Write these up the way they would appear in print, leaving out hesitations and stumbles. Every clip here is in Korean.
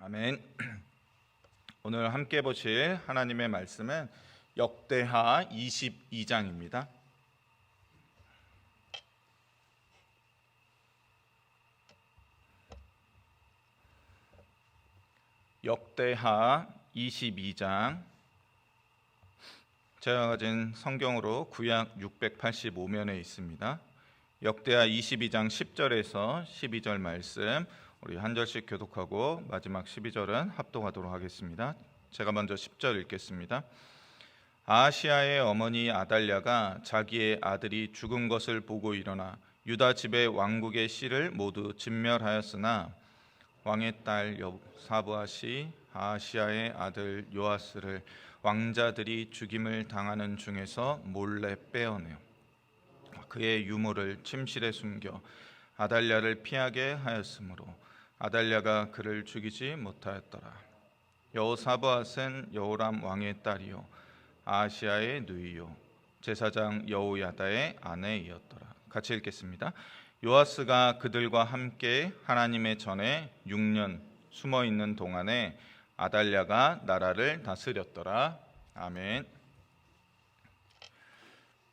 아멘. 오늘 함께 보실 하나님의 말씀은 역대하 22장입니다. 역대하 22장, 제가 가진 성경으로 구약 685면에 있습니다. 역대하 22장 10절에서 12절 말씀 우리 한 절씩 교독하고 마지막 12절은 합독하도록 하겠습니다. 제가 먼저 10절 읽겠습니다. 아하시아의 어머니 아달랴가 자기의 아들이 죽은 것을 보고 일어나 유다 집의 왕국의 씨를 모두 진멸하였으나 왕의 딸 여사부아시 아하시아의 아들 요아스를 왕자들이 죽임을 당하는 중에서 몰래 빼어내어 그의 유모를 침실에 숨겨 아달랴를 피하게 하였으므로 아달랴가 그를 죽이지 못하였더라. 여호사밧은 여호람 왕의 딸이요 아하시아의 누이요 제사장 여호야다의 아내이었더라. 같이 읽겠습니다. 요아스가 그들과 함께 하나님의 전에 6년 숨어 있는 동안에 아달랴가 나라를 다스렸더라. 아멘.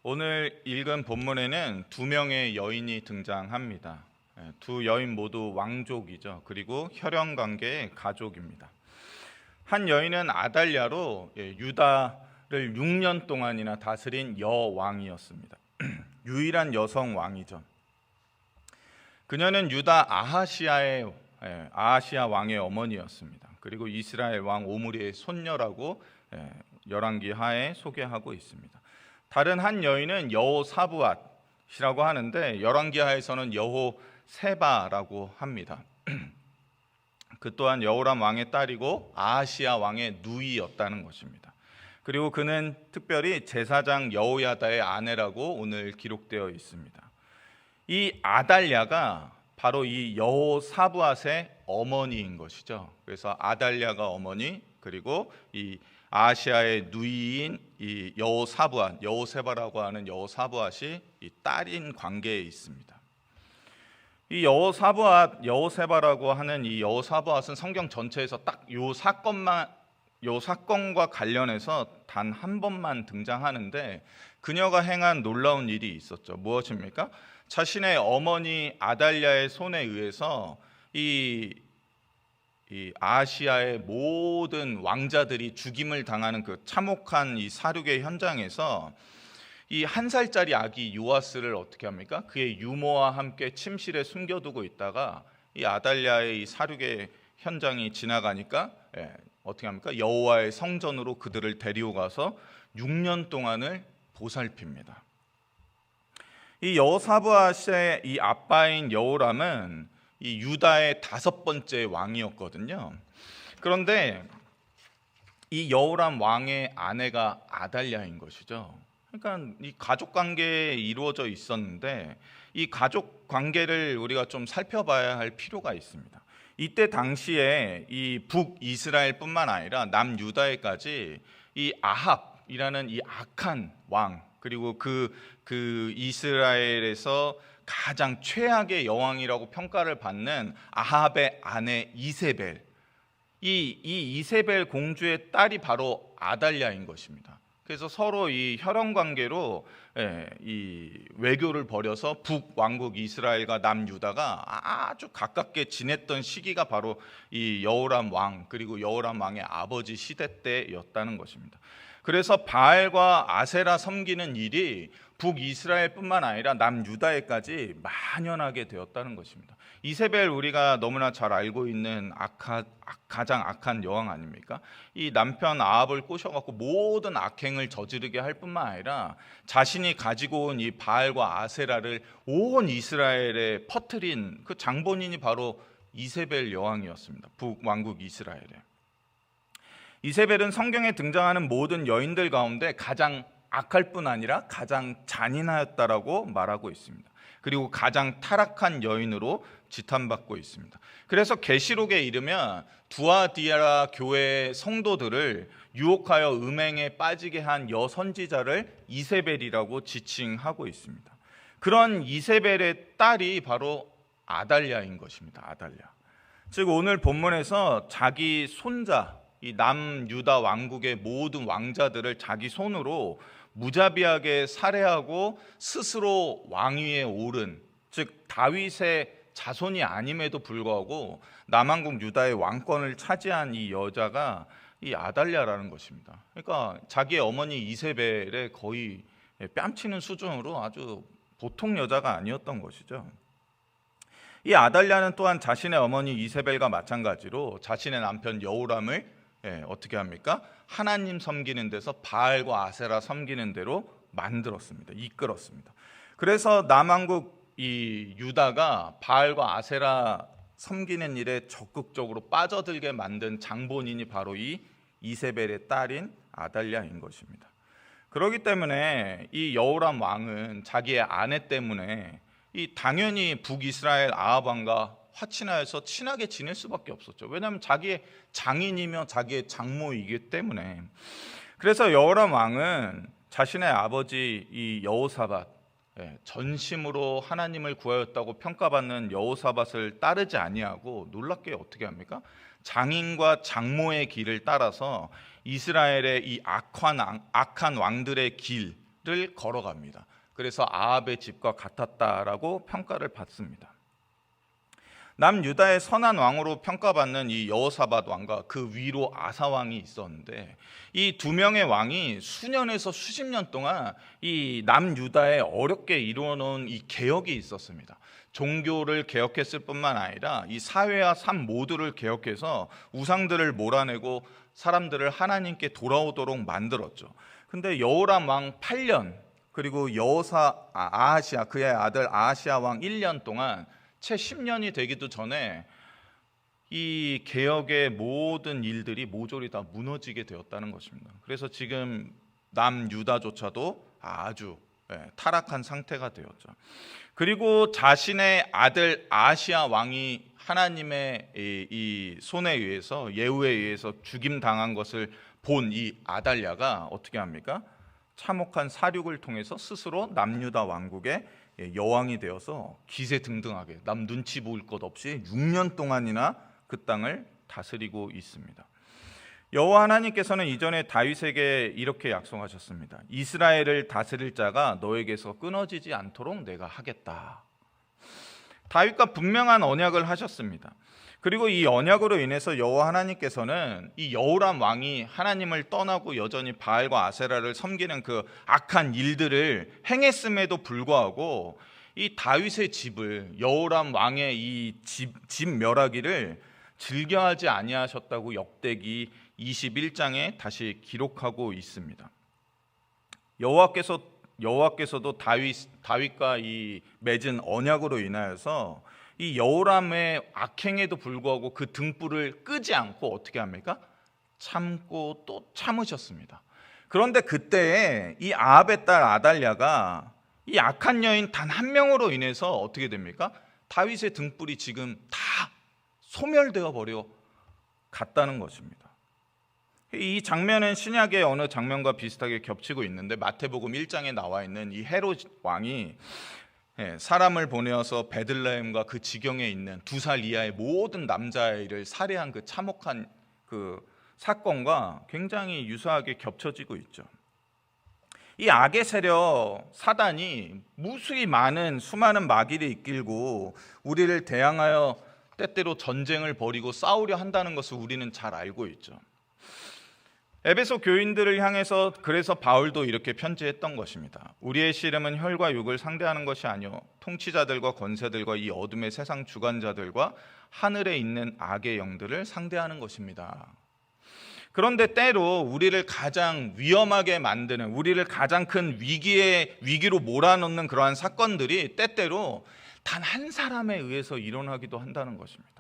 오늘 읽은 본문에는 두 명의 여인이 등장합니다. 두 여인 모두 왕족이죠. 그리고 혈연 관계의 가족입니다. 한 여인은 아달랴로 유다를 6년 동안이나 다스린 여왕이었습니다. 유일한 여성 왕이죠. 그녀는 유다 아하시아 왕의 어머니였습니다. 그리고 이스라엘 왕 오므리의 손녀라고 열왕기하에 소개하고 있습니다. 다른 한 여인은 여호사부앗이라고 하는데 열왕기하에서는 여호세바라고 합니다. 그 또한 여호람 왕의 딸이고 아하시아 왕의 누이였다는 것입니다. 그리고 그는 특별히 제사장 여호야다의 아내라고 오늘 기록되어 있습니다. 이 아달랴가 바로 이 여호사부앗의 어머니인 것이죠. 그래서 아달랴가 어머니, 그리고 이 아하시아의 누이인 이 여호사부앗, 여호세바라고 하는 여호사부앗이 이 딸인 관계에 있습니다. 이 여호세바라고 하는 이 여호사부앗은 성경 전체에서 딱 요 사건과 관련해서 단 한 번만 등장하는데 그녀가 행한 놀라운 일이 있었죠. 무엇입니까? 자신의 어머니 아달랴의 손에 의해서 이 아시아의 모든 왕자들이 죽임을 당하는 그 참혹한 이 사륙의 현장에서 이 1살짜리 아기 요아스를 어떻게 합니까? 그의 유모와 함께 침실에 숨겨두고 있다가 이 아달랴의 이 사륙의 현장이 지나가니까 어떻게 합니까? 여호와의 성전으로 그들을 데리고 가서 6년 동안을 보살핍니다. 이 여호사부앗의 이 아빠인 여호람은 이 유다의 5번째 왕이었거든요. 그런데 이 여호람 왕의 아내가 아달랴인 것이죠. 그러니까 이 가족 관계에 이루어져 있었는데 이 가족 관계를 우리가 좀 살펴봐야 할 필요가 있습니다. 이때 당시에 이 북이스라엘뿐만 아니라 남유다에까지 이 아합이라는 이 악한 왕, 그리고 그 이스라엘에서 가장 최악의 여왕이라고 평가를 받는 아합의 아내 이세벨, 이 이세벨 공주의 딸이 바로 아달랴인 것입니다. 그래서 서로 이 혈연 관계로 이 외교를 벌여서 북왕국 이스라엘과 남유다가 아주 가깝게 지냈던 시기가 바로 이 여호람 왕, 그리고 여호람 왕의 아버지 시대 때였다는 것입니다. 그래서 바알과 아세라 섬기는 일이 북이스라엘뿐만 아니라 남유다에까지 만연하게 되었다는 것입니다. 이세벨, 우리가 너무나 잘 알고 있는 가장 악한 여왕 아닙니까? 이 남편 아합을 꼬셔갖고 모든 악행을 저지르게 할 뿐만 아니라 자신이 가지고 온 이 바알과 아세라를 온 이스라엘에 퍼뜨린 그 장본인이 바로 이세벨 여왕이었습니다. 북왕국 이스라엘에. 이세벨은 성경에 등장하는 모든 여인들 가운데 가장 악할 뿐 아니라 가장 잔인하였다라고 말하고 있습니다. 그리고 가장 타락한 여인으로 지탄받고 있습니다. 그래서 계시록에 이르면 두아디라 교회 성도들을 유혹하여 음행에 빠지게 한 여선지자를 이세벨이라고 지칭하고 있습니다. 그런 이세벨의 딸이 바로 아달랴인 것입니다. 아달랴. 즉 오늘 본문에서 자기 손자, 이 남유다 왕국의 모든 왕자들을 자기 손으로 무자비하게 살해하고 스스로 왕위에 오른, 즉 다윗의 자손이 아님에도 불구하고 남왕국 유다의 왕권을 차지한 이 여자가 이 아달랴라는 것입니다. 그러니까 자기의 어머니 이세벨의 거의 뺨치는 수준으로 아주 보통 여자가 아니었던 것이죠. 이 아달랴는 또한 자신의 어머니 이세벨과 마찬가지로 자신의 남편 여호람을 어떻게 합니까? 하나님 섬기는 데서 바알과 아세라 섬기는 대로 만들었습니다. 이끌었습니다. 그래서 남왕국 이 유다가 바알과 아세라 섬기는 일에 적극적으로 빠져들게 만든 장본인이 바로 이 이세벨의 딸인 아달랴인 것입니다. 그렇기 때문에 이 여호람 왕은 자기의 아내 때문에 이 당연히 북이스라엘 아합 왕과 화친하여서 친하게 지낼 수밖에 없었죠. 왜냐하면 자기의 장인이며 자기의 장모이기 때문에. 그래서 여호람 왕은 자신의 아버지 이 여호사밧, 전심으로 하나님을 구하였다고 평가받는 여호사밧을 따르지 아니하고 놀랍게 어떻게 합니까? 장인과 장모의 길을 따라서 이스라엘의 이 악한 왕들의 길을 걸어갑니다. 그래서 아합의 집과 같았다라고 평가를 받습니다. 남유다의 선한 왕으로 평가받는 이 여호사밧 왕과 그 위로 아사 왕이 있었는데, 이 두 명의 왕이 수년에서 수십 년 동안 이 남유다에 어렵게 이루어놓은 이 개혁이 있었습니다. 종교를 개혁했을 뿐만 아니라 이 사회와 삶 모두를 개혁해서 우상들을 몰아내고 사람들을 하나님께 돌아오도록 만들었죠. 근데 여호람 왕 8년, 그리고 아하시아, 그의 아들 아하시아 왕 1년 동안 채 10년이 되기도 전에 이 개혁의 모든 일들이 모조리 다 무너지게 되었다는 것입니다. 그래서 지금 남유다조차도 아주 타락한 상태가 되었죠. 그리고 자신의 아들 아하시아 왕이 하나님의 이 손에 의해서, 예후에 의해서 죽임 당한 것을 본 이 아달랴가 어떻게 합니까? 참혹한 사륙을 통해서 스스로 남유다 왕국의 여왕이 되어서 기세등등하게 남 눈치 볼 것 없이 6년 동안이나 그 땅을 다스리고 있습니다. 여호와 하나님께서는 이전에 다윗에게 이렇게 약속하셨습니다. 이스라엘을 다스릴 자가 너에게서 끊어지지 않도록 내가 하겠다. 다윗과 분명한 언약을 하셨습니다. 그리고 이 언약으로 인해서 여호와 하나님께서는 이 여호람 왕이 하나님을 떠나고 여전히 바알과 아세라를 섬기는 그 악한 일들을 행했음에도 불구하고 이 다윗의 집을, 여호람 왕의 이 집 멸하기를 즐겨하지 아니하셨다고 역대기 21장에 다시 기록하고 있습니다. 여호와께서도 다윗과 이 맺은 언약으로 인하여서 이 여호람의 악행에도 불구하고 그 등불을 끄지 않고 어떻게 합니까? 참고 또 참으셨습니다. 그런데 그때에 이 아합의 딸 아달랴가 이 악한 여인 단 한 명으로 인해서 어떻게 됩니까? 다윗의 등불이 지금 다 소멸되어 버려 갔다는 것입니다. 이 장면은 신약의 어느 장면과 비슷하게 겹치고 있는데, 마태복음 1장에 나와 있는 이 헤롯 왕이 사람을 보내어서 베들레헴과 그 지경에 있는 2살 이하의 모든 남자아이를 살해한 그 참혹한 그 사건과 굉장히 유사하게 겹쳐지고 있죠. 이 악의 세력 사단이 무수히 많은 수많은 마귀를 이끌고 우리를 대항하여 때때로 전쟁을 벌이고 싸우려 한다는 것을 우리는 잘 알고 있죠. 에베소 교인들을 향해서 그래서 바울도 이렇게 편지했던 것입니다. 우리의 씨름은 혈과 육을 상대하는 것이 아니요 통치자들과 권세들과 이 어둠의 세상 주관자들과 하늘에 있는 악의 영들을 상대하는 것입니다. 그런데 때로 우리를 가장 위험하게 만드는, 우리를 가장 큰 위기로 몰아넣는 그러한 사건들이 때때로 단 한 사람에 의해서 일어나기도 한다는 것입니다.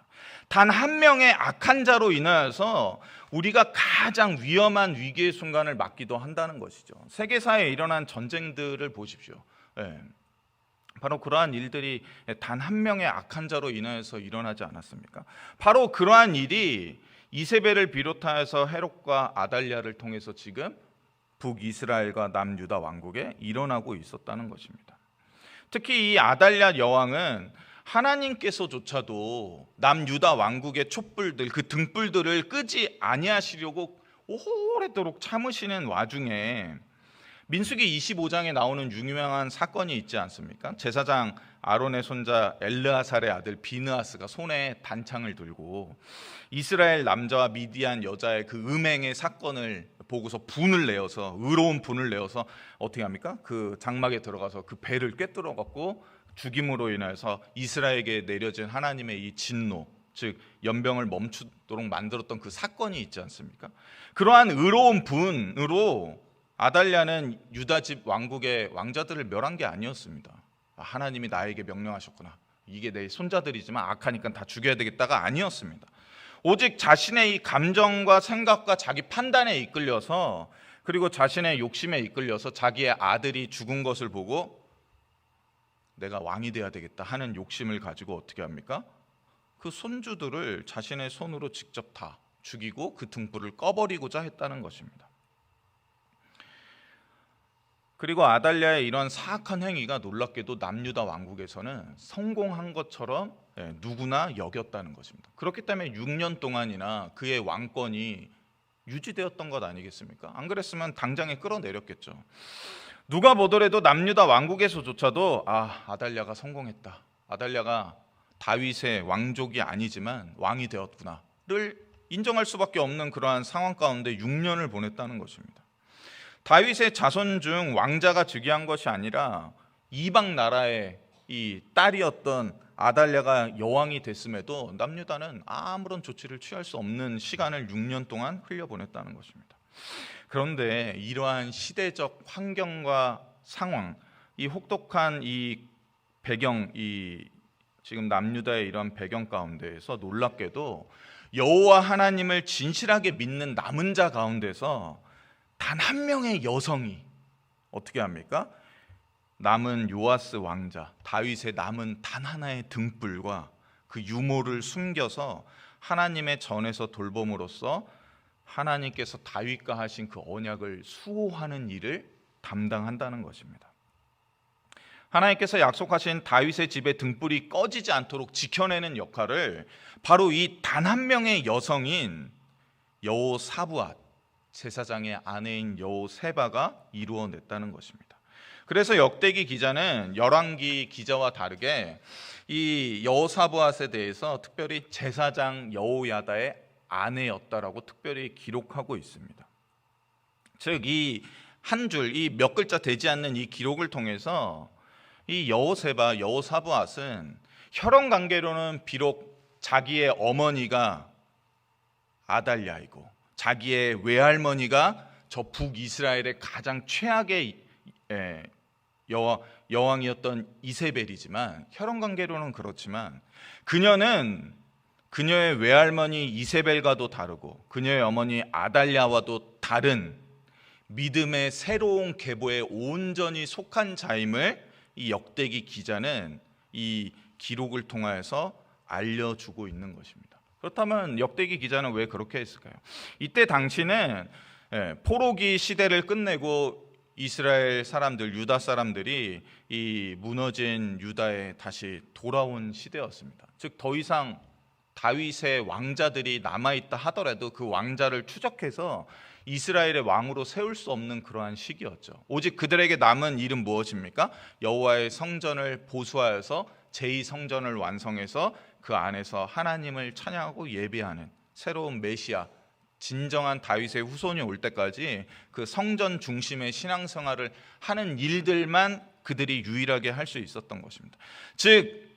단 한 명의 악한 자로 인하여서 우리가 가장 위험한 위기의 순간을 맞기도 한다는 것이죠. 세계사에 일어난 전쟁들을 보십시오. 바로 그러한 일들이 단 한 명의 악한 자로 인하여서 일어나지 않았습니까? 바로 그러한 일이 이세벨을 비롯하여서 헤롯과 아달랴를 통해서 지금 북이스라엘과 남유다 왕국에 일어나고 있었다는 것입니다. 특히 이 아달랴 여왕은 하나님께서조차도 남유다 왕국의 촛불들, 그 등불들을 끄지 아니하시려고 오래도록 참으시는 와중에 민수기 25장에 나오는 유명한 사건이 있지 않습니까? 제사장 아론의 손자 엘르아살의 아들 비느하스가 손에 단창을 들고 이스라엘 남자와 미디안 여자의 그 음행의 사건을 보고서 분을 내어서, 의로운 분을 내어서 어떻게 합니까? 그 장막에 들어가서 그 배를 꿰뚫어 갖고 죽임으로 인해서 이스라엘에게 내려진 하나님의 이 진노, 즉 연병을 멈추도록 만들었던 그 사건이 있지 않습니까? 그러한 의로운 분으로 아달랴는 유다 집 왕국의 왕자들을 멸한 게 아니었습니다. 하나님이 나에게 명령하셨구나, 이게 내 손자들이지만 악하니까 다 죽여야 되겠다가 아니었습니다. 오직 자신의 이 감정과 생각과 자기 판단에 이끌려서, 그리고 자신의 욕심에 이끌려서 자기의 아들이 죽은 것을 보고 내가 왕이 돼야 되겠다 하는 욕심을 가지고 어떻게 합니까? 그 손주들을 자신의 손으로 직접 다 죽이고 그 등불을 꺼버리고자 했다는 것입니다. 그리고 아달랴의 이런 사악한 행위가 놀랍게도 남유다 왕국에서는 성공한 것처럼 누구나 여겼다는 것입니다. 그렇기 때문에 6년 동안이나 그의 왕권이 유지되었던 것 아니겠습니까? 안 그랬으면 당장에 끌어내렸겠죠. 누가 보더라도 남유다 왕국에서조차도 아달랴가 성공했다, 아달랴가 다윗의 왕족이 아니지만 왕이 되었구나를 인정할 수밖에 없는 그러한 상황 가운데 6년을 보냈다는 것입니다. 다윗의 자손 중 왕자가 즉위한 것이 아니라 이방 나라의 이 딸이었던 아달랴가 여왕이 됐음에도 남유다는 아무런 조치를 취할 수 없는 시간을 6년 동안 흘려보냈다는 것입니다. 그런데 이러한 시대적 환경과 상황, 이 혹독한 이 배경, 이 지금 남유다의 이러한 배경 가운데에서 놀랍게도 여호와 하나님을 진실하게 믿는 남은 자 가운데서 단 한 명의 여성이 어떻게 합니까? 남은 요아스 왕자 다윗의 남은 단 하나의 등불과 그 유모를 숨겨서 하나님의 전에서 돌봄으로써 하나님께서 다윗과 하신 그 언약을 수호하는 일을 담당한다는 것입니다. 하나님께서 약속하신 다윗의 집에 등불이 꺼지지 않도록 지켜내는 역할을 바로 이 단 한 명의 여성인 여호사부앗, 제사장의 아내인 여호세바가 이루어냈다는 것입니다. 그래서 역대기 기자는 열왕기 기자와 다르게 이 여호사부앗에 대해서 특별히 제사장 여호야다의 아내였다라고 특별히 기록하고 있습니다. 즉 이 한 줄, 이 몇 글자 되지 않는 이 기록을 통해서 이 여호세바, 여호사부앗은 혈연 관계로는 비록 자기의 어머니가 아달랴이고 자기의 외할머니가 저 북이스라엘의 가장 최악의 여왕이었던 이세벨이지만, 혈연 관계로는 그렇지만 그녀는 그녀의 외할머니 이세벨과도 다르고 그녀의 어머니 아달랴와도 다른 믿음의 새로운 계보에 온전히 속한 자임을 이 역대기 기자는 이 기록을 통하여서 알려주고 있는 것입니다. 그렇다면 역대기 기자는 왜 그렇게 했을까요? 이때 당시는 포로기 시대를 끝내고 이스라엘 사람들, 유다 사람들이 이 무너진 유다에 다시 돌아온 시대였습니다. 즉 더 이상 다윗의 왕자들이 남아있다 하더라도 그 왕자를 추적해서 이스라엘의 왕으로 세울 수 없는 그러한 시기였죠. 오직 그들에게 남은 일은 무엇입니까? 여호와의 성전을 보수하여서 제2성전을 완성해서 그 안에서 하나님을 찬양하고 예배하는 새로운 메시아, 진정한 다윗의 후손이 올 때까지 그 성전 중심의 신앙생활을 하는 일들만 그들이 유일하게 할 수 있었던 것입니다. 즉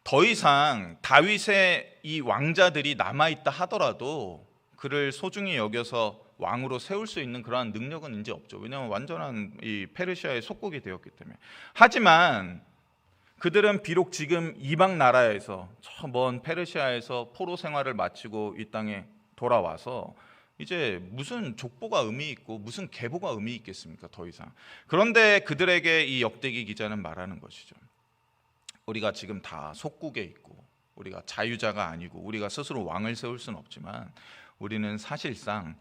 더 이상 다윗의 이 왕자들이 남아있다 하더라도 그를 소중히 여겨서 왕으로 세울 수 있는 그러한 능력은 이제 없죠. 왜냐하면 완전한 이 페르시아의 속국이 되었기 때문에. 하지만 그들은 비록 지금 이방 나라에서 저 먼 페르시아에서 포로 생활을 마치고 이 땅에 돌아와서 이제 무슨 족보가 의미 있고 무슨 계보가 의미 있겠습니까? 더 이상. 그런데 그들에게 이 역대기 기자는 말하는 것이죠. 우리가 지금 다 속국에 있고 우리가 자유자가 아니고 우리가 스스로 왕을 세울 수는 없지만 우리는 사실상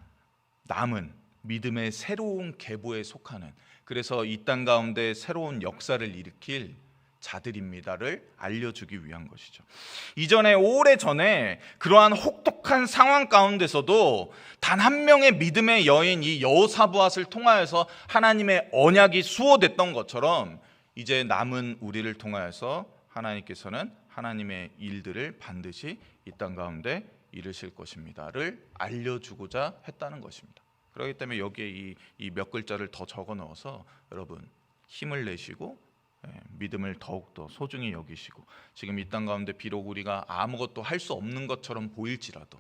남은 믿음의 새로운 계보에 속하는, 그래서 이 땅 가운데 새로운 역사를 일으킬 자들입니다를 알려주기 위한 것이죠. 이전에 오래전에 그러한 혹독한 상황 가운데서도 단 한 명의 믿음의 여인 이 여호사밧을 통하여서 하나님의 언약이 수호됐던 것처럼 이제 남은 우리를 통하여서 하나님께서는 하나님의 일들을 반드시 이 땅 가운데 이루실 것입니다를 알려주고자 했다는 것입니다. 그렇기 때문에 여기에 이 몇 글자를 더 적어 넣어서 여러분 힘을 내시고 믿음을 더욱더 소중히 여기시고, 지금 이 땅 가운데 비록 우리가 아무것도 할 수 없는 것처럼 보일지라도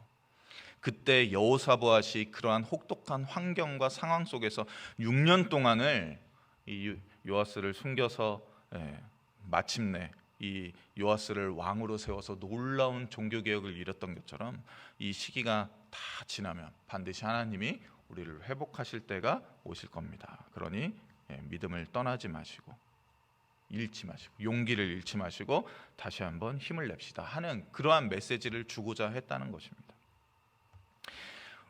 그때 여호사밧이 그러한 혹독한 환경과 상황 속에서 6년 동안을 이 요아스를 숨겨서 마침내 이 요아스를 왕으로 세워서 놀라운 종교개혁을 이뤘던 것처럼 이 시기가 다 지나면 반드시 하나님이 우리를 회복하실 때가 오실 겁니다. 그러니 믿음을 떠나지 마시고 잃지 마시고 용기를 잃지 마시고 다시 한번 힘을 냅시다 하는 그러한 메시지를 주고자 했다는 것입니다.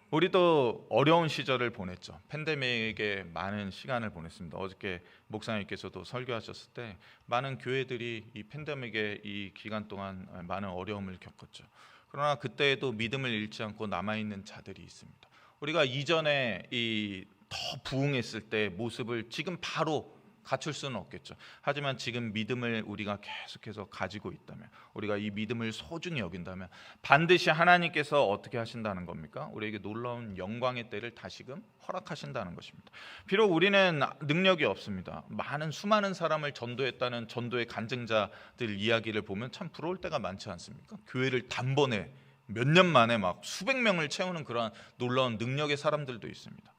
우리도 어려운 시절을 보냈죠. 팬데믹에 많은 시간을 보냈습니다. 어저께 목사님께서도 설교하셨을 때 많은 교회들이 이 팬데믹의 이 기간 동안 많은 어려움을 겪었죠. 그러나 그때에도 믿음을 잃지 않고 남아있는 자들이 있습니다. 우리가 이전에 이 더 부흥했을 때 모습을 지금 바로 갖출 수는 없겠죠. 하지만 지금 믿음을 우리가 계속해서 가지고 있다면, 우리가 이 믿음을 소중히 여긴다면 반드시 하나님께서 어떻게 하신다는 겁니까? 우리에게 놀라운 영광의 때를 다시금 허락하신다는 것입니다. 비록 우리는 능력이 없습니다. 수많은 사람을 전도했다는 전도의 간증자들 이야기를 보면 참 부러울 때가 많지 않습니까? 교회를 단번에 몇 년 만에 막 수백 명을 채우는 그러한 놀라운 능력의 사람들도 있습니다.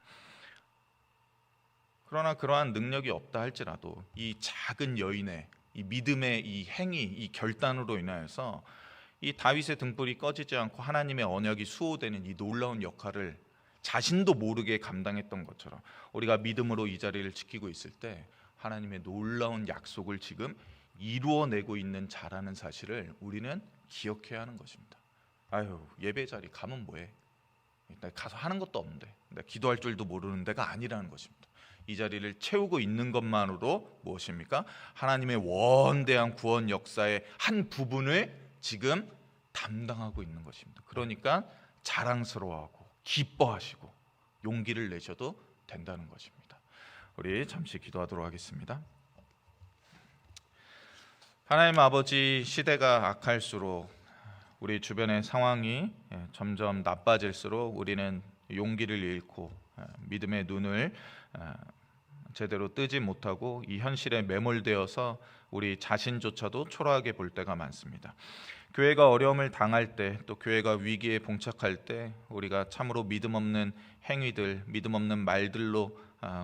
그러나 그러한 능력이 없다 할지라도 이 작은 여인의 이 믿음의 이 행위, 이 결단으로 인하여서 이 다윗의 등불이 꺼지지 않고 하나님의 언약이 수호되는 이 놀라운 역할을 자신도 모르게 감당했던 것처럼 우리가 믿음으로 이 자리를 지키고 있을 때 하나님의 놀라운 약속을 지금 이루어내고 있는 자라는 사실을 우리는 기억해야 하는 것입니다. 아유, 예배 자리 가면 뭐해? 나 가서 하는 것도 없는데, 나 기도할 줄도 모르는 데가 아니라는 것입니다. 이 자리를 채우고 있는 것만으로 무엇입니까? 하나님의 원대한 구원 역사의 한 부분을 지금 담당하고 있는 것입니다. 그러니까 자랑스러워하고 기뻐하시고 용기를 내셔도 된다는 것입니다. 우리 잠시 기도하도록 하겠습니다. 하나님 아버지, 시대가 악할수록 우리 주변의 상황이 점점 나빠질수록 우리는 용기를 잃고 믿음의 눈을 제대로 뜨지 못하고 이 현실에 매몰되어서 우리 자신조차도 초라하게 볼 때가 많습니다. 교회가 어려움을 당할 때, 또 교회가 위기에 봉착할 때 우리가 참으로 믿음 없는 행위들, 믿음 없는 말들로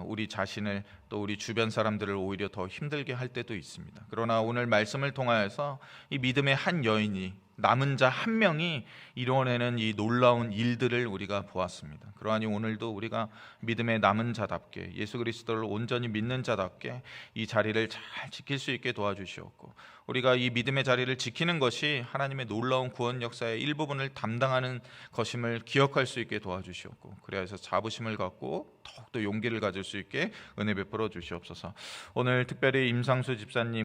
우리 자신을 또 우리 주변 사람들을 오히려 더 힘들게 할 때도 있습니다. 그러나 오늘 말씀을 통하여서 이 믿음의 한 여인이, 남은 자 한 명이 이뤄내는 이 놀라운 일들을 우리가 보았습니다. 그러하니 오늘도 우리가 믿음의 남은 자답게, 예수 그리스도를 온전히 믿는 자답게 이 자리를 잘 지킬 수 있게 도와주시옵고, 우리가 이 믿음의 자리를 지키는 것이 하나님의 놀라운 구원 역사의 일부분을 담당하는 것임을 기억할 수 있게 도와주시옵고, 그래서 자부심을 갖고 더욱더 용기를 가질 수 있게 은혜 베풀어 주시옵소서. 오늘 특별히 임상수 집사님